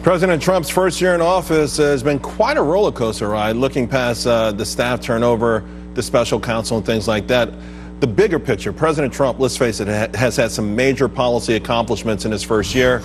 President Trump's first year in office has been quite a roller coaster ride, looking past the staff turnover, the special counsel and things like that. The bigger picture, President Trump, let's face it, has had some major policy accomplishments in his first year,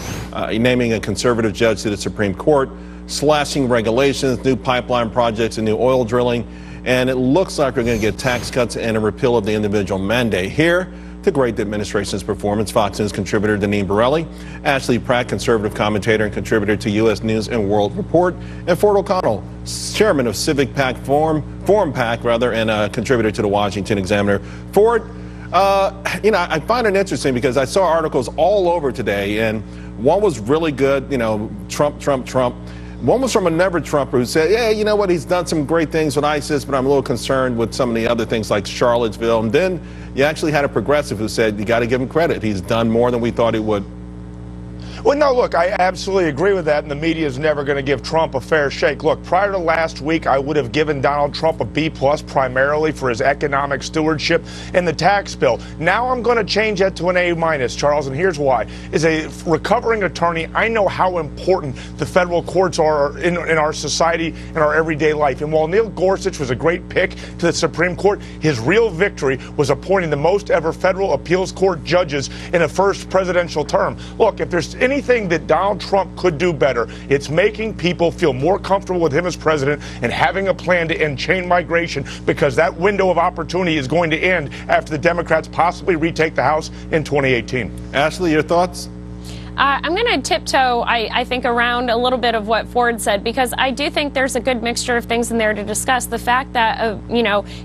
naming a conservative judge to the Supreme Court, slashing regulations, new pipeline projects, and new oil drilling. And it looks like we're going to get tax cuts and a repeal of the individual mandate. Here to grade the administration's performance, Fox News contributor Deneen Borelli, Ashley Pratte, conservative commentator and contributor to U.S. News and World Report, and Ford O'Connell, chairman of Civic PAC Forum PAC, and contributor to the Washington Examiner. Ford, I find it interesting because I saw articles all over today, and one was really good, Trump. One was from a never Trumper who said, yeah, you know what, he's done some great things with ISIS, but I'm a little concerned with some of the other things like Charlottesville. And then you actually had a progressive who said, you got to give him credit. He's done more than we thought he would. Well, no, look, I absolutely agree with that, and the media is never going to give Trump a fair shake. Look, prior to last week, I would have given Donald Trump a B+ primarily for his economic stewardship and the tax bill. Now I'm going to change that to an A-, Charles, and here's why. As a recovering attorney, I know how important the federal courts are in our society and our everyday life. And while Neil Gorsuch was a great pick to the Supreme Court, his real victory was appointing the most ever federal appeals court judges in a first presidential term. Look, if there's anything that Donald Trump could do better, it's making people feel more comfortable with him as president and having a plan to end chain migration, because that window of opportunity is going to end after the Democrats possibly retake the House in 2018. Ashley, your thoughts? I'm going to tiptoe, I think, around a little bit of what Ford said, because I do think there's a good mixture of things in there to discuss. The fact that,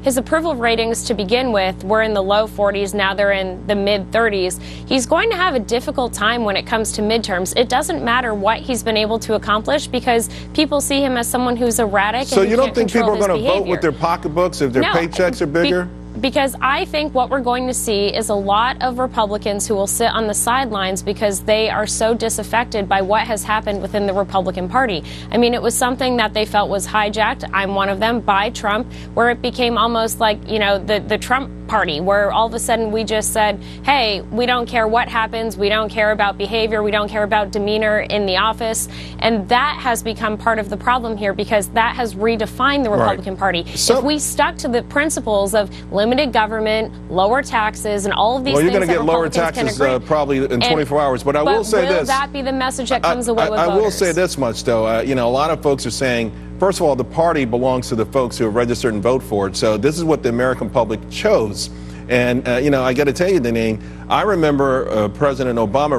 his approval ratings to begin with were in the low 40s. Now they're in the mid 30s. He's going to have a difficult time when it comes to midterms. It doesn't matter what he's been able to accomplish, because people see him as someone who's erratic. So and you don't think people are going to vote with their pocketbooks if their paychecks are bigger? Because I think what we're going to see is a lot of Republicans who will sit on the sidelines because they are so disaffected by what has happened within the Republican Party. I mean, it was something that they felt was hijacked, I'm one of them, by Trump, where it became almost like, the Trump Party, where all of a sudden we just said, hey, we don't care what happens, we don't care about behavior, we don't care about demeanor in the office. And that has become part of the problem here, because that has redefined the Republican Party. So, if we stuck to the principles of limited government, lower taxes, and all of these things, you're going to get lower taxes probably in 24 hours. But I will say this. Will that be the message that comes away with voters? I will say this much, though. A lot of folks are saying, first of all, the party belongs to the folks who have registered and vote for it. So this is what the American public chose. And, I got to tell you, Deneen, I remember President Obama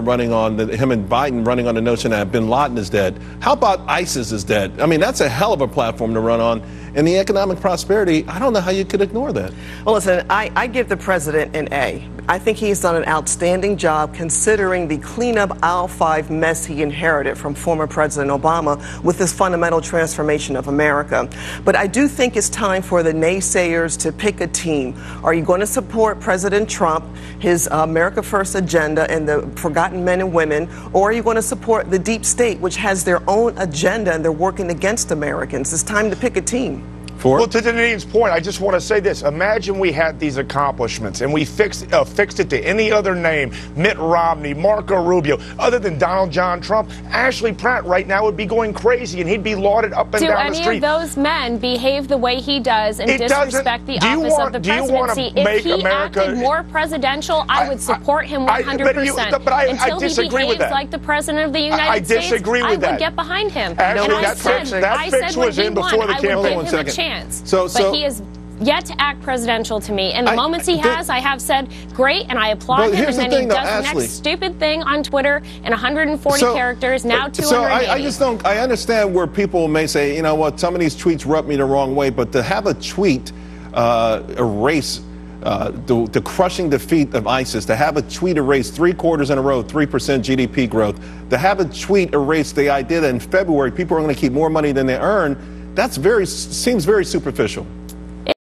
him and Biden running on the notion that bin Laden is dead. How about ISIS is dead? I mean, that's a hell of a platform to run on. And the economic prosperity, I don't know how you could ignore that. Well, listen, I give the president an A. I think he's done an outstanding job considering the cleanup aisle 5 mess he inherited from former President Obama with this fundamental transformation of America. But I do think it's time for the naysayers to pick a team. Are you going to support President Trump, his America First agenda and the forgotten men and women, or are you going to support the deep state, which has their own agenda and they're working against Americans? It's time to pick a team. Ford? Well, to Deneen's point, I just want to say this. Imagine we had these accomplishments and we fixed it to any other name, Mitt Romney, Marco Rubio, other than Donald John Trump. Ashley Pratte right now would be going crazy and he'd be lauded up and down the street. Do any of those men behave the way he does and disrespect the office of the presidency? If he acted more presidential, I would support him 100%. Until he behaves like the president of the United States, I disagree with that. I would get behind him. Actually, that fix was in before the campaign. I would give him a chance. But he is yet to act presidential to me. And the moments he has, I have said, great, and I applaud him. And then he does the next stupid thing on Twitter in 150 characters, now 280. So I understand where people may say, you know what, some of these tweets rub me the wrong way, but to have a tweet erase the crushing defeat of ISIS, to have a tweet erase 3 quarters in a row, 3% GDP growth, to have a tweet erase the idea that in February people are going to keep more money than they earn, that seems very superficial.